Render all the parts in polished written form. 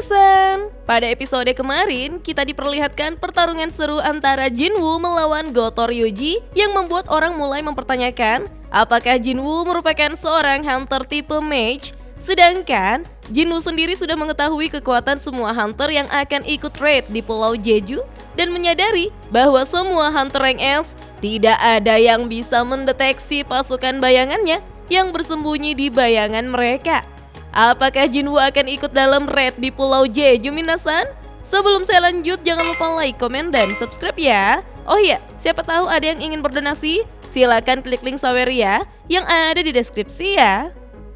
Minasan! Pada episode kemarin, kita diperlihatkan pertarungan seru antara Jinwoo melawan Goto Ryuji yang membuat orang mulai mempertanyakan apakah Jinwoo merupakan seorang hunter tipe mage, sedangkan Jinwoo sendiri sudah mengetahui kekuatan semua hunter yang akan ikut raid di Pulau Jeju dan menyadari bahwa semua hunter rank S tidak ada yang bisa mendeteksi pasukan bayangannya yang bersembunyi di bayangan mereka. Apakah Jinwoo akan ikut dalam raid di Pulau Jeju, Minasan? Sebelum saya lanjut, jangan lupa like, komen, dan subscribe ya. Oh iya, siapa tahu ada yang ingin berdonasi? Silakan klik link Saweria yang ada di deskripsi ya.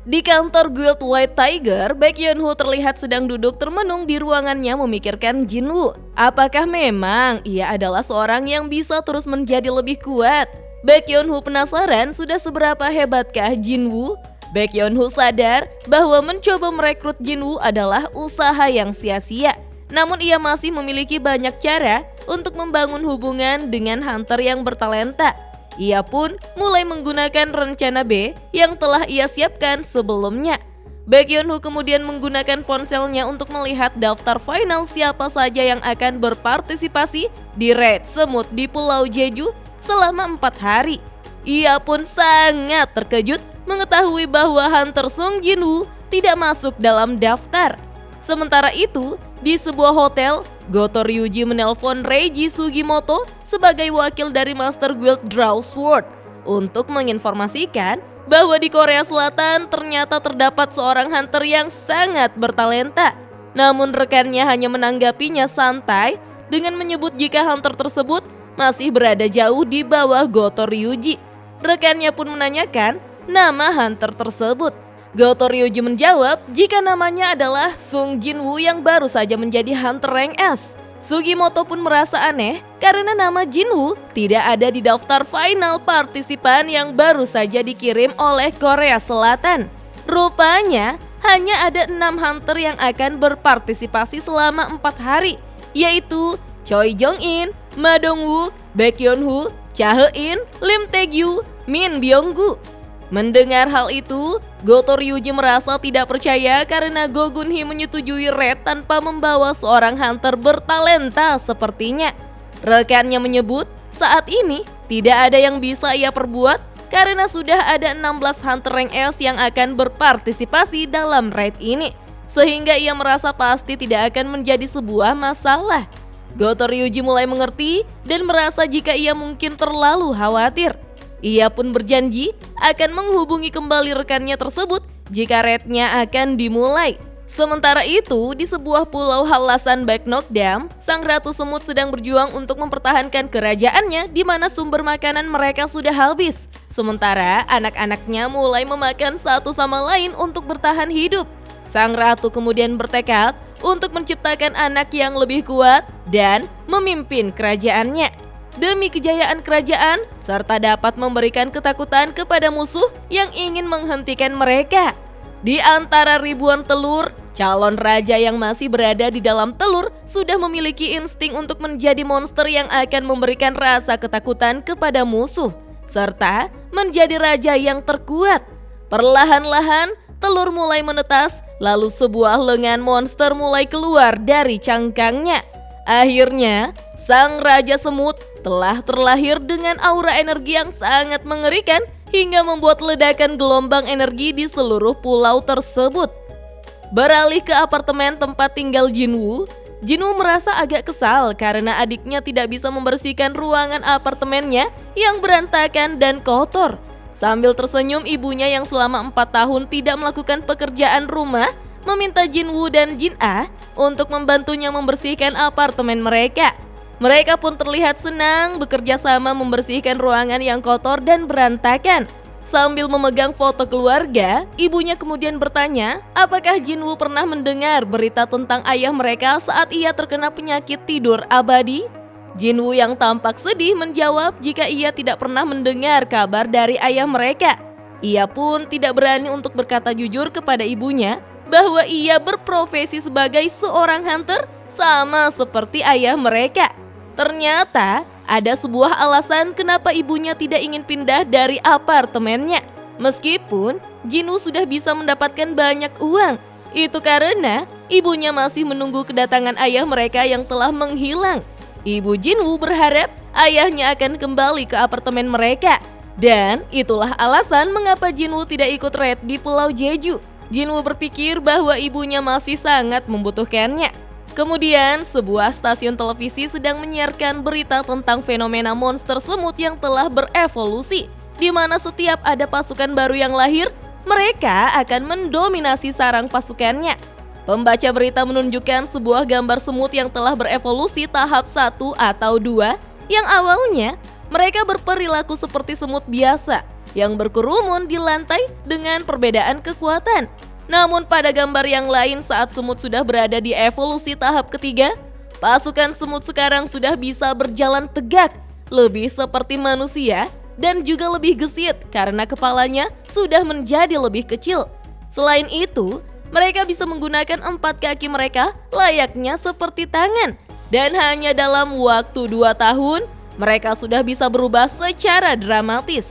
Di kantor Guild White Tiger, Baek Yeon-woo terlihat sedang duduk termenung di ruangannya memikirkan Jinwoo. Apakah memang ia adalah seorang yang bisa terus menjadi lebih kuat? Baek Yeon-woo penasaran sudah seberapa hebatkah Jinwoo? Baek Yeon-woo sadar bahwa mencoba merekrut Jinwoo adalah usaha yang sia-sia. Namun ia masih memiliki banyak cara untuk membangun hubungan dengan hunter yang bertalenta. Ia pun mulai menggunakan rencana B yang telah ia siapkan sebelumnya. Baek Yeon-woo kemudian menggunakan ponselnya untuk melihat daftar final siapa saja yang akan berpartisipasi di raid semut di Pulau Jeju selama 4 hari. Ia pun sangat terkejut mengetahui bahwa hunter Sung Jinwoo tidak masuk dalam daftar. Sementara itu, di sebuah hotel, Goto Ryuji menelpon Reiji Sugimoto sebagai wakil dari Master Guild Draw Sword untuk menginformasikan bahwa di Korea Selatan ternyata terdapat seorang hunter yang sangat bertalenta. Namun rekannya hanya menanggapinya santai dengan menyebut jika hunter tersebut masih berada jauh di bawah Goto Ryuji. Rekannya pun menanyakan nama hunter tersebut. Goto Ryuji menjawab jika namanya adalah Sung Jinwoo yang baru saja menjadi hunter rank S. Sugimoto pun merasa aneh karena nama Jinwoo tidak ada di daftar final partisipan yang baru saja dikirim oleh Korea Selatan. Rupanya hanya ada 6 hunter yang akan berpartisipasi selama 4 hari, yaitu Choi Jong-in, Ma Dong-wook, Baek Yeon-woo, Cha He-in, Lim Tae-gyu, Min Byung-gu. Mendengar hal itu, Goto Ryuji merasa tidak percaya karena Go Gun-hee menyetujui raid tanpa membawa seorang hunter bertalenta sepertinya. Rekannya menyebut saat ini tidak ada yang bisa ia perbuat karena sudah ada 16 hunter rank S yang akan berpartisipasi dalam raid ini, sehingga ia merasa pasti tidak akan menjadi sebuah masalah. Goto Ryuji mulai mengerti dan merasa jika ia mungkin terlalu khawatir. Ia pun berjanji akan menghubungi kembali rekannya tersebut jika raidnya akan dimulai. Sementara itu, di sebuah pulau Hallasan Baekneok Dam, sang ratu semut sedang berjuang untuk mempertahankan kerajaannya di mana sumber makanan mereka sudah habis. Sementara anak-anaknya mulai memakan satu sama lain untuk bertahan hidup. Sang ratu kemudian bertekad untuk menciptakan anak yang lebih kuat dan memimpin kerajaannya demi kejayaan kerajaan serta dapat memberikan ketakutan kepada musuh yang ingin menghentikan mereka. Di antara ribuan telur, calon raja yang masih berada di dalam telur sudah memiliki insting untuk menjadi monster yang akan memberikan rasa ketakutan kepada musuh serta menjadi raja yang terkuat. Perlahan-lahan telur mulai menetas, lalu sebuah lengan monster mulai keluar dari cangkangnya. Akhirnya, sang raja semut telah terlahir dengan aura energi yang sangat mengerikan hingga membuat ledakan gelombang energi di seluruh pulau tersebut. Beralih ke apartemen tempat tinggal Jinwoo, Jinwoo merasa agak kesal karena adiknya tidak bisa membersihkan ruangan apartemennya yang berantakan dan kotor. Sambil tersenyum, ibunya yang selama 4 tahun tidak melakukan pekerjaan rumah meminta Jinwoo dan Jin-ah untuk membantunya membersihkan apartemen mereka. Mereka pun terlihat senang bekerja sama membersihkan ruangan yang kotor dan berantakan. Sambil memegang foto keluarga, ibunya kemudian bertanya apakah Jinwoo pernah mendengar berita tentang ayah mereka saat ia terkena penyakit tidur abadi. Jinwoo yang tampak sedih menjawab jika ia tidak pernah mendengar kabar dari ayah mereka. Ia pun tidak berani untuk berkata jujur kepada ibunya bahwa ia berprofesi sebagai seorang hunter sama seperti ayah mereka. Ternyata ada sebuah alasan kenapa ibunya tidak ingin pindah dari apartemennya. Meskipun Jinwoo sudah bisa mendapatkan banyak uang, itu karena ibunya masih menunggu kedatangan ayah mereka yang telah menghilang. Ibu Jinwoo berharap ayahnya akan kembali ke apartemen mereka. Dan itulah alasan mengapa Jinwoo tidak ikut raid di Pulau Jeju. Jinwoo berpikir bahwa ibunya masih sangat membutuhkannya. Kemudian, sebuah stasiun televisi sedang menyiarkan berita tentang fenomena monster semut yang telah berevolusi, di mana setiap ada pasukan baru yang lahir, mereka akan mendominasi sarang pasukannya. Pembaca berita menunjukkan sebuah gambar semut yang telah berevolusi tahap 1 atau 2, yang awalnya mereka berperilaku seperti semut biasa, yang berkerumun di lantai dengan perbedaan kekuatan. Namun pada gambar yang lain saat semut sudah berada di evolusi tahap ketiga, pasukan semut sekarang sudah bisa berjalan tegak, lebih seperti manusia dan juga lebih gesit karena kepalanya sudah menjadi lebih kecil. Selain itu, mereka bisa menggunakan 4 kaki mereka layaknya seperti tangan. Dan hanya dalam waktu 2 tahun, mereka sudah bisa berubah secara dramatis.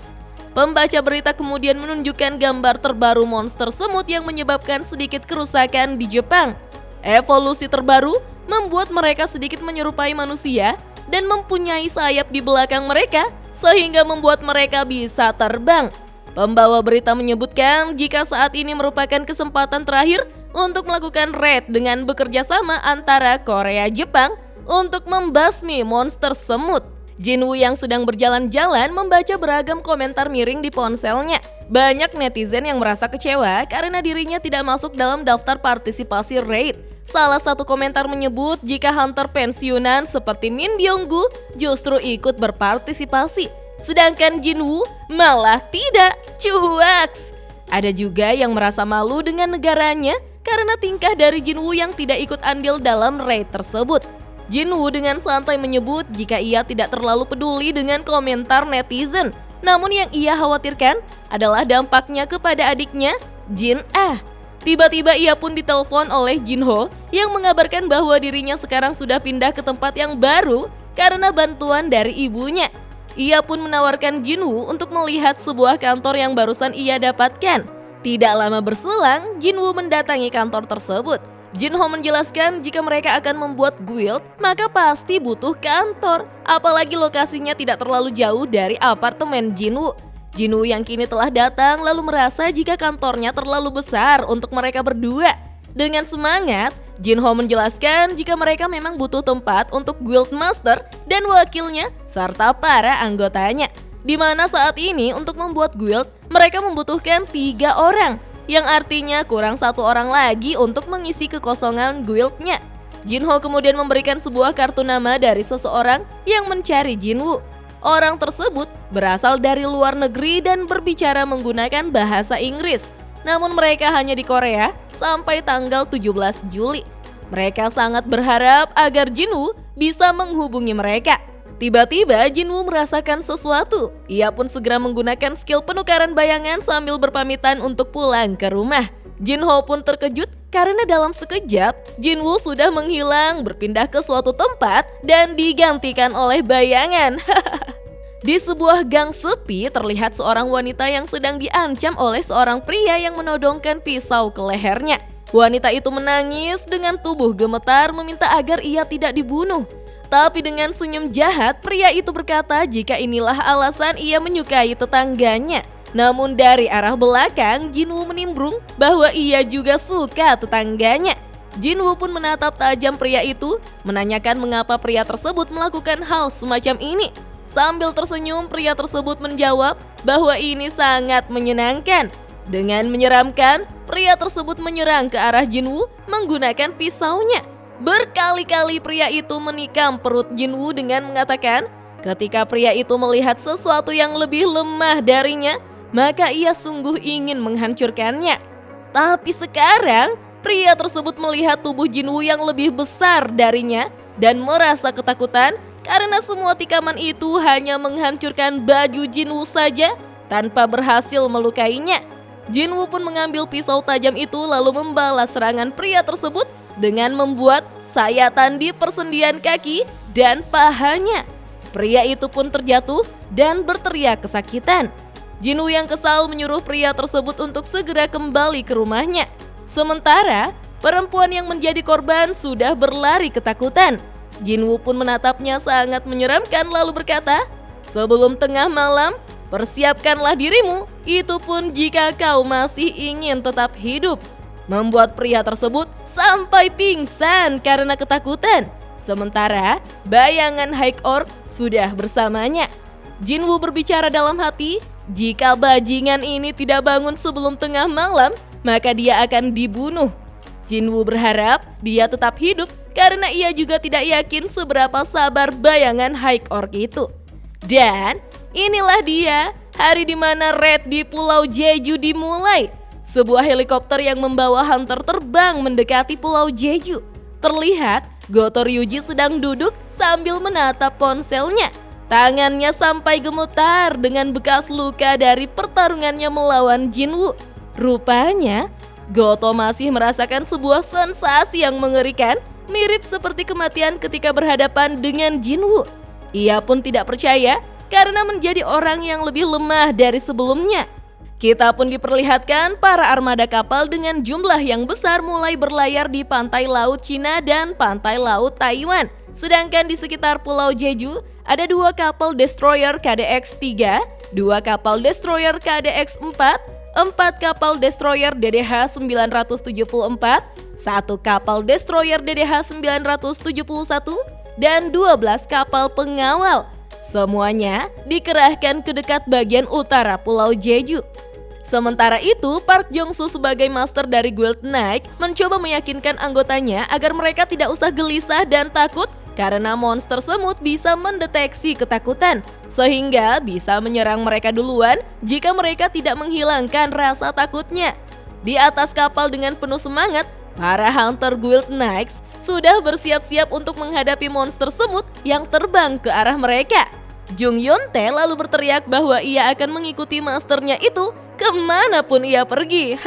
Pembaca berita kemudian menunjukkan gambar terbaru monster semut yang menyebabkan sedikit kerusakan di Jepang. Evolusi terbaru membuat mereka sedikit menyerupai manusia dan mempunyai sayap di belakang mereka sehingga membuat mereka bisa terbang. Pembawa berita menyebutkan jika saat ini merupakan kesempatan terakhir untuk melakukan raid dengan bekerja sama antara Korea Jepang untuk membasmi monster semut. Jinwoo yang sedang berjalan-jalan membaca beragam komentar miring di ponselnya. Banyak netizen yang merasa kecewa karena dirinya tidak masuk dalam daftar partisipasi raid. Salah satu komentar menyebut jika hunter pensiunan seperti Min Byung-gu justru ikut berpartisipasi, sedangkan Jinwoo malah tidak. Cuaks! Ada juga yang merasa malu dengan negaranya karena tingkah dari Jinwoo yang tidak ikut andil dalam raid tersebut. Jinwoo dengan santai menyebut jika ia tidak terlalu peduli dengan komentar netizen. Namun yang ia khawatirkan adalah dampaknya kepada adiknya, Jin-ah. Tiba-tiba ia pun ditelepon oleh Jinho yang mengabarkan bahwa dirinya sekarang sudah pindah ke tempat yang baru karena bantuan dari ibunya. Ia pun menawarkan Jinwoo untuk melihat sebuah kantor yang barusan ia dapatkan. Tidak lama berselang, Jinwoo mendatangi kantor tersebut. Jinho menjelaskan jika mereka akan membuat guild, maka pasti butuh kantor. Apalagi lokasinya tidak terlalu jauh dari apartemen Jinwoo. Jinwoo yang kini telah datang lalu merasa jika kantornya terlalu besar untuk mereka berdua. Dengan semangat, Jinho menjelaskan jika mereka memang butuh tempat untuk guild master dan wakilnya serta para anggotanya. Di mana saat ini untuk membuat guild, mereka membutuhkan 3 orang. Yang artinya kurang 1 orang lagi untuk mengisi kekosongan guildnya. Jinho kemudian memberikan sebuah kartu nama dari seseorang yang mencari Jinwoo. Orang tersebut berasal dari luar negeri dan berbicara menggunakan bahasa Inggris. Namun mereka hanya di Korea sampai tanggal 17 Juli. Mereka sangat berharap agar Jinwoo bisa menghubungi mereka. Tiba-tiba Jinwoo merasakan sesuatu. Ia pun segera menggunakan skill penukaran bayangan sambil berpamitan untuk pulang ke rumah. Jinho pun terkejut karena dalam sekejap Jinwoo sudah menghilang, berpindah ke suatu tempat dan digantikan oleh bayangan. Di sebuah gang sepi terlihat seorang wanita yang sedang diancam oleh seorang pria yang menodongkan pisau ke lehernya. Wanita itu menangis dengan tubuh gemetar meminta agar ia tidak dibunuh. Tapi dengan senyum jahat, pria itu berkata jika inilah alasan ia menyukai tetangganya. Namun dari arah belakang, Jinwoo menimbrung bahwa ia juga suka tetangganya. Jinwoo pun menatap tajam pria itu, menanyakan mengapa pria tersebut melakukan hal semacam ini. Sambil tersenyum, pria tersebut menjawab bahwa ini sangat menyenangkan. Dengan menyeramkan, pria tersebut menyerang ke arah Jinwoo menggunakan pisaunya. Berkali-kali pria itu menikam perut Jinwoo dengan mengatakan, ketika pria itu melihat sesuatu yang lebih lemah darinya, maka ia sungguh ingin menghancurkannya. Tapi sekarang, pria tersebut melihat tubuh Jinwoo yang lebih besar darinya dan merasa ketakutan karena semua tikaman itu hanya menghancurkan baju Jinwoo saja tanpa berhasil melukainya. Jinwoo pun mengambil pisau tajam itu lalu membalas serangan pria tersebut dengan membuat sayatan di persendian kaki dan pahanya. Pria itu pun terjatuh dan berteriak kesakitan. Jinwoo yang kesal menyuruh pria tersebut untuk segera kembali ke rumahnya. Sementara, Perempuan yang menjadi korban sudah berlari ketakutan. Jinwoo pun menatapnya sangat menyeramkan lalu berkata, "Sebelum tengah malam, persiapkanlah dirimu, itu pun jika kau masih ingin tetap hidup." Membuat pria tersebut sampai pingsan karena ketakutan. Sementara bayangan High Orc sudah bersamanya. Jinwoo berbicara dalam hati, jika bajingan ini tidak bangun sebelum tengah malam, maka dia akan dibunuh. Jinwoo berharap dia tetap hidup karena ia juga tidak yakin seberapa sabar bayangan High Orc itu. Dan inilah dia hari di mana raid di Pulau Jeju dimulai. Sebuah helikopter yang membawa hunter terbang mendekati Pulau Jeju. Terlihat Goto Ryuji sedang duduk sambil menatap ponselnya. Tangannya sampai gemetar dengan bekas luka dari pertarungannya melawan Jinwoo. Rupanya Goto masih merasakan sebuah sensasi yang mengerikan, mirip seperti kematian ketika berhadapan dengan Jinwoo. Ia pun tidak percaya karena menjadi orang yang lebih lemah dari sebelumnya. Kita pun diperlihatkan para armada kapal dengan jumlah yang besar mulai berlayar di pantai laut Cina dan pantai laut Taiwan. Sedangkan di sekitar Pulau Jeju ada 2 kapal destroyer KDX-3, 2 kapal destroyer KDX-4, 4 kapal destroyer DDH-974, 1 kapal destroyer DDH-971, dan 12 kapal pengawal. Semuanya dikerahkan ke dekat bagian utara Pulau Jeju. Sementara itu, Park Jong-soo sebagai master dari Guild Knight mencoba meyakinkan anggotanya agar mereka tidak usah gelisah dan takut karena monster semut bisa mendeteksi ketakutan, sehingga bisa menyerang mereka duluan jika mereka tidak menghilangkan rasa takutnya. Di atas kapal dengan penuh semangat, para hunter Guild Knights sudah bersiap-siap untuk menghadapi monster semut yang terbang ke arah mereka. Jung Yeon-tae lalu berteriak bahwa ia akan mengikuti masternya itu kemanapun ia pergi.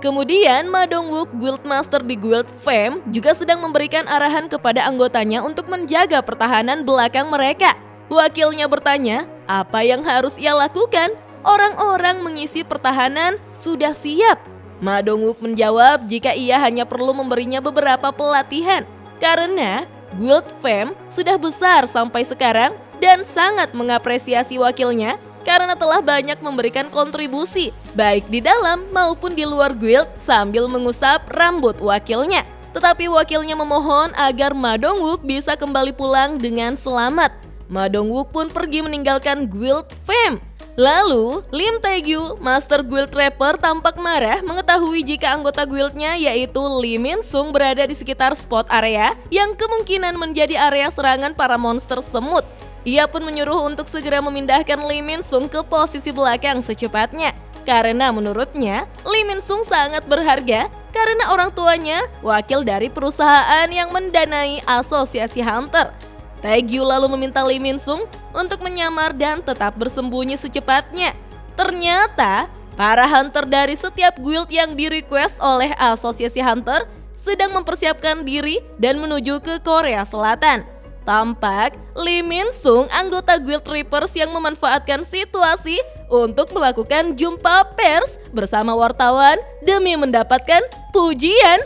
Kemudian Ma Dong-wook, Guild Master di Guild Fame, juga sedang memberikan arahan kepada anggotanya untuk menjaga pertahanan belakang mereka. Wakilnya bertanya, apa yang harus ia lakukan? Orang-orang mengisi pertahanan sudah siap. Ma Dong-wook menjawab jika ia hanya perlu memberinya beberapa pelatihan, karena Guild Fame sudah besar sampai sekarang dan sangat mengapresiasi wakilnya karena telah banyak memberikan kontribusi baik di dalam maupun di luar guild sambil mengusap rambut wakilnya. Tetapi wakilnya memohon agar Ma Dong-wook bisa kembali pulang dengan selamat. Ma Dong-wook pun pergi meninggalkan Guild Fame. Lalu, Lim Tae-gyu, Master Guild Trapper tampak marah mengetahui jika anggota guildnya yaitu Lee Min-sung berada di sekitar spot area yang kemungkinan menjadi area serangan para monster semut. Ia pun menyuruh untuk segera memindahkan Lee Min-sung ke posisi belakang secepatnya. Karena menurutnya, Lee Min-sung sangat berharga karena orang tuanya wakil dari perusahaan yang mendanai asosiasi hunter. Tae-gyu lalu meminta Lee Min-sung untuk menyamar dan tetap bersembunyi secepatnya. Ternyata, para hunter dari setiap guild yang di-request oleh asosiasi hunter sedang mempersiapkan diri dan menuju ke Korea Selatan. Tampak Lee Min-sung anggota Guild Reapers yang memanfaatkan situasi untuk melakukan jumpa pers bersama wartawan demi mendapatkan pujian.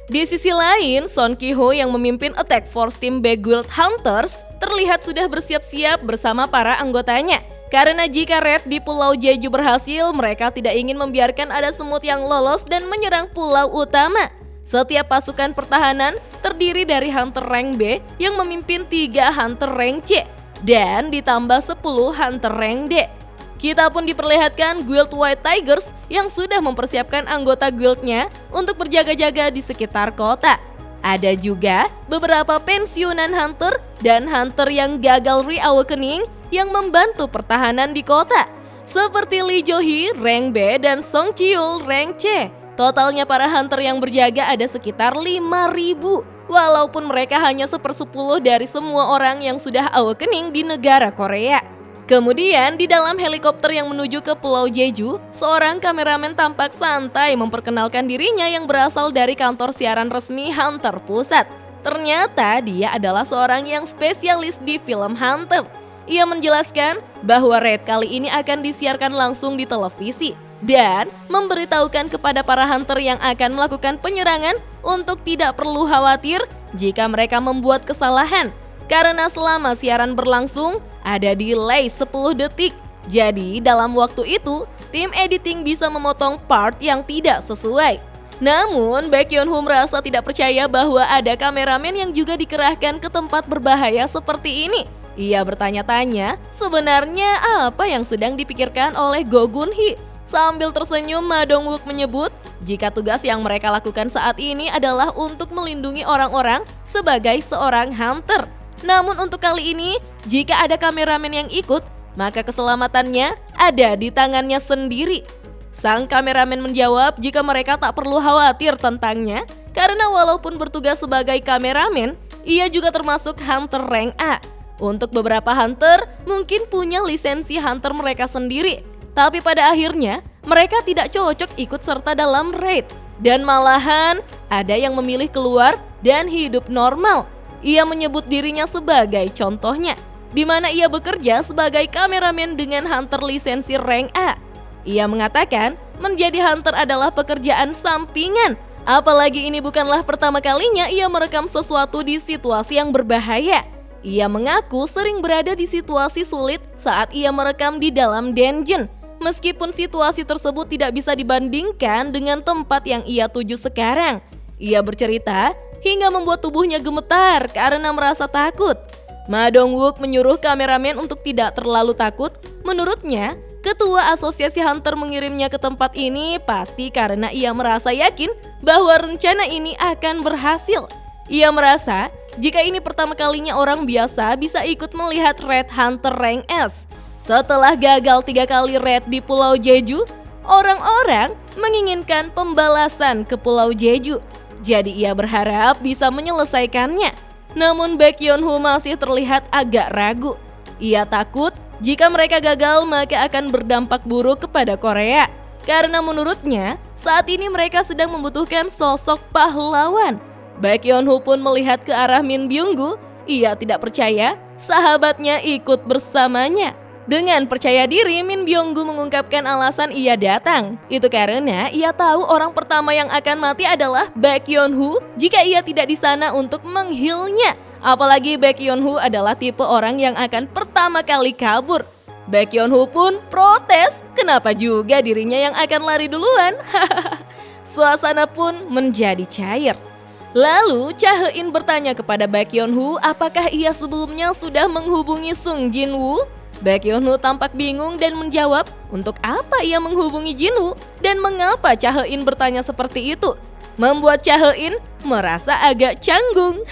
Di sisi lain, Son Ki-ho yang memimpin Attack Force Team B Guild Hunters terlihat sudah bersiap-siap bersama para anggotanya. Karena jika raid di Pulau Jeju berhasil, mereka tidak ingin membiarkan ada semut yang lolos dan menyerang pulau utama. Setiap pasukan pertahanan terdiri dari hunter rank B yang memimpin 3 hunter rank C dan ditambah 10 hunter rank D. Kita pun diperlihatkan Guild White Tigers yang sudah mempersiapkan anggota guildnya untuk berjaga-jaga di sekitar kota. Ada juga beberapa pensiunan hunter dan hunter yang gagal reawakening yang membantu pertahanan di kota, seperti Lee Jo-hee rank B dan Song Chi-yul rank C. Totalnya para hunter yang berjaga ada sekitar 5.000, walaupun mereka hanya 1/10 dari semua orang yang sudah awakening di negara Korea. Kemudian di dalam helikopter yang menuju ke Pulau Jeju, seorang kameramen tampak santai memperkenalkan dirinya yang berasal dari kantor siaran resmi Hunter Pusat. Ternyata dia adalah seorang yang spesialis di film Hunter. Ia menjelaskan bahwa raid kali ini akan disiarkan langsung di televisi. dan memberitahukan kepada para hunter yang akan melakukan penyerangan untuk tidak perlu khawatir jika mereka membuat kesalahan. Karena selama siaran berlangsung, ada delay 10 detik. Jadi dalam waktu itu, tim editing bisa memotong part yang tidak sesuai. Namun, Baekhyunwoo merasa tidak percaya bahwa ada kameramen yang juga dikerahkan ke tempat berbahaya seperti ini. Ia bertanya-tanya, sebenarnya apa yang sedang dipikirkan oleh Go Gun-hee? Sambil tersenyum, Ma Dong-wook menyebut, jika tugas yang mereka lakukan saat ini adalah untuk melindungi orang-orang sebagai seorang hunter. Namun untuk kali ini, jika ada kameramen yang ikut, maka keselamatannya ada di tangannya sendiri. Sang kameramen menjawab jika mereka tak perlu khawatir tentangnya, karena walaupun bertugas sebagai kameramen, ia juga termasuk hunter rank A. Untuk beberapa hunter, mungkin punya lisensi hunter mereka sendiri. Tapi pada akhirnya, mereka tidak cocok ikut serta dalam raid. Dan malahan, ada yang memilih keluar dan hidup normal. Ia menyebut dirinya sebagai contohnya, di mana ia bekerja sebagai kameramen dengan hunter lisensi rank A. Ia mengatakan, menjadi hunter adalah pekerjaan sampingan. Apalagi ini bukanlah pertama kalinya ia merekam sesuatu di situasi yang berbahaya. Ia mengaku sering berada di situasi sulit saat ia merekam di dalam dungeon. Meskipun situasi tersebut tidak bisa dibandingkan dengan tempat yang ia tuju sekarang. Ia bercerita hingga membuat tubuhnya gemetar karena merasa takut. Ma Dong-wook menyuruh kameramen untuk tidak terlalu takut. Menurutnya, ketua asosiasi hunter mengirimnya ke tempat ini pasti karena ia merasa yakin bahwa rencana ini akan berhasil. Ia merasa jika ini pertama kalinya orang biasa bisa ikut melihat raid hunter rank S. Setelah gagal 3 kali raid di Pulau Jeju, orang-orang menginginkan pembalasan ke Pulau Jeju. Jadi ia berharap bisa menyelesaikannya. Namun Baekhyunwoo masih terlihat agak ragu. Ia takut jika mereka gagal maka akan berdampak buruk kepada Korea. Karena menurutnya saat ini mereka sedang membutuhkan sosok pahlawan. Baekhyunwoo pun melihat ke arah Min Byung-gu. Ia tidak percaya sahabatnya ikut bersamanya. Dengan percaya diri, Min Byung-gu mengungkapkan alasan ia datang. Itu karena ia tahu orang pertama yang akan mati adalah Baekhyunwoo jika ia tidak di sana untuk menghilnya. Apalagi Baekhyunwoo adalah tipe orang yang akan pertama kali kabur. Baekhyunwoo pun protes, kenapa juga dirinya yang akan lari duluan? Suasana pun menjadi cair. Lalu Cha He-in bertanya kepada Baekhyunwoo apakah ia sebelumnya sudah menghubungi Sung Jin-woo. Baekhyunwoo tampak bingung dan menjawab untuk apa ia menghubungi Jin-woo dan mengapa Cha He-in bertanya seperti itu. Membuat Cha He-in merasa agak canggung.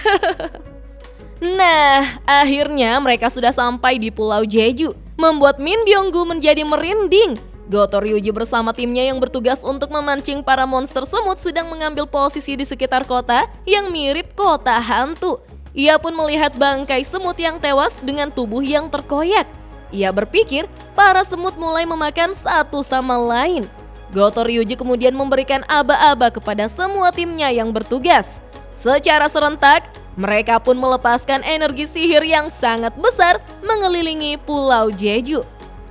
Nah, akhirnya mereka sudah sampai di Pulau Jeju, membuat Min Byung-gu menjadi merinding. Goto Ryuji bersama timnya yang bertugas untuk memancing para monster semut sedang mengambil posisi di sekitar kota yang mirip kota hantu. Ia pun melihat bangkai semut yang tewas dengan tubuh yang terkoyak. Ia berpikir para semut mulai memakan satu sama lain. Goto Ryuji kemudian memberikan aba-aba kepada semua timnya yang bertugas. Secara serentak, mereka pun melepaskan energi sihir yang sangat besar mengelilingi Pulau Jeju.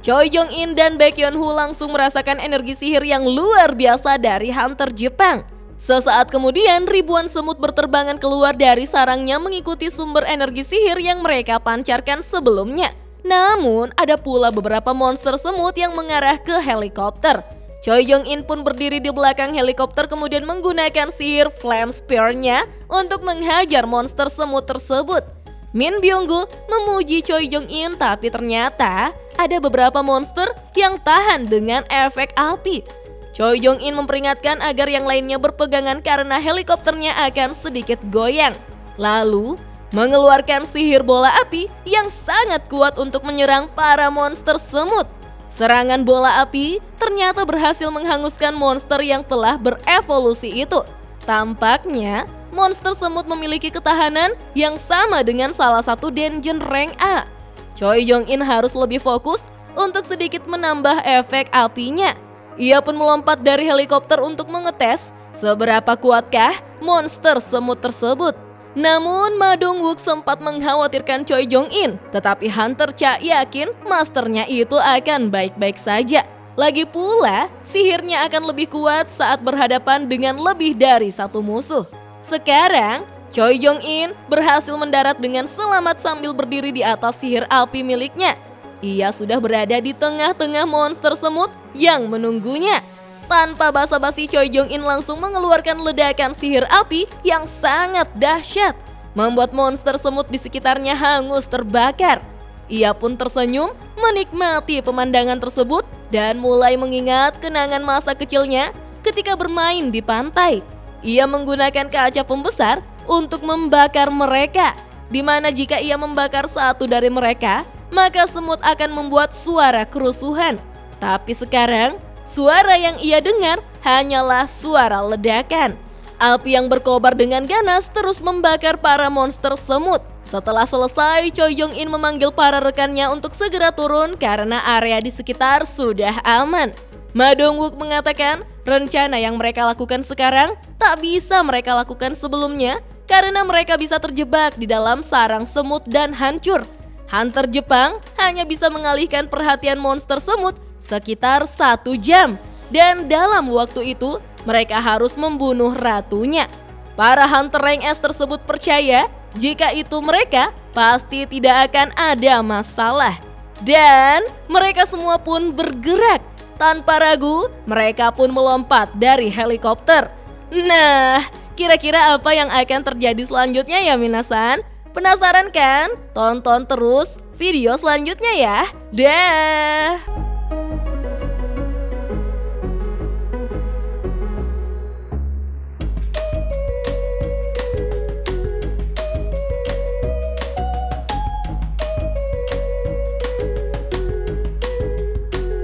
Choi Jong-in dan Baekhyunwoo langsung merasakan energi sihir yang luar biasa dari hunter Jepang. Sesaat kemudian, ribuan semut berterbangan keluar dari sarangnya mengikuti sumber energi sihir yang mereka pancarkan sebelumnya. Namun, ada pula beberapa monster semut yang mengarah ke helikopter. Choi Jong-in pun berdiri di belakang helikopter kemudian menggunakan sihir Flame Spear-nya untuk menghajar monster semut tersebut. Min Byung-gu memuji Choi Jong-in tapi ternyata ada beberapa monster yang tahan dengan efek api. Choi Jong-in memperingatkan agar yang lainnya berpegangan karena helikopternya akan sedikit goyang. Lalu, mengeluarkan sihir bola api yang sangat kuat untuk menyerang para monster semut. Serangan bola api ternyata berhasil menghanguskan monster yang telah berevolusi itu. Tampaknya, monster semut memiliki ketahanan yang sama dengan salah satu dungeon rank A. Choi Jong-in harus lebih fokus untuk sedikit menambah efek apinya. Ia pun melompat dari helikopter untuk mengetes seberapa kuatkah monster semut tersebut. Namun Ma Dong-wook sempat mengkhawatirkan Choi Jong-in, tetapi Hunter Cha yakin masternya itu akan baik-baik saja. Lagi pula, sihirnya akan lebih kuat saat berhadapan dengan lebih dari satu musuh. Sekarang, Choi Jong-in berhasil mendarat dengan selamat sambil berdiri di atas sihir api miliknya. Ia sudah berada di tengah-tengah monster semut yang menunggunya. Tanpa basa-basi, Choi Jong-in langsung mengeluarkan ledakan sihir api yang sangat dahsyat, membuat monster semut di sekitarnya hangus terbakar. Ia pun tersenyum menikmati pemandangan tersebut dan mulai mengingat kenangan masa kecilnya ketika bermain di pantai. Ia menggunakan kaca pembesar untuk membakar mereka, di mana jika ia membakar satu dari mereka, maka semut akan membuat suara kerusuhan. Tapi sekarang, suara yang ia dengar hanyalah suara ledakan. Api yang berkobar dengan ganas terus membakar para monster semut. Setelah selesai, Choi Jong-in memanggil para rekannya untuk segera turun karena area di sekitar sudah aman. Ma Dong-wook mengatakan rencana yang mereka lakukan sekarang tak bisa mereka lakukan sebelumnya karena mereka bisa terjebak di dalam sarang semut dan hancur. Hunter Jepang hanya bisa mengalihkan perhatian monster semut sekitar 1 jam. Dan dalam waktu itu, mereka harus membunuh ratunya. Para Hunter rank S tersebut percaya jika itu mereka pasti tidak akan ada masalah. Dan mereka semua pun bergerak. Tanpa ragu, mereka pun melompat dari helikopter. Nah, kira-kira apa yang akan terjadi selanjutnya ya minasan? Penasaran kan? Tonton terus video selanjutnya ya. Dah.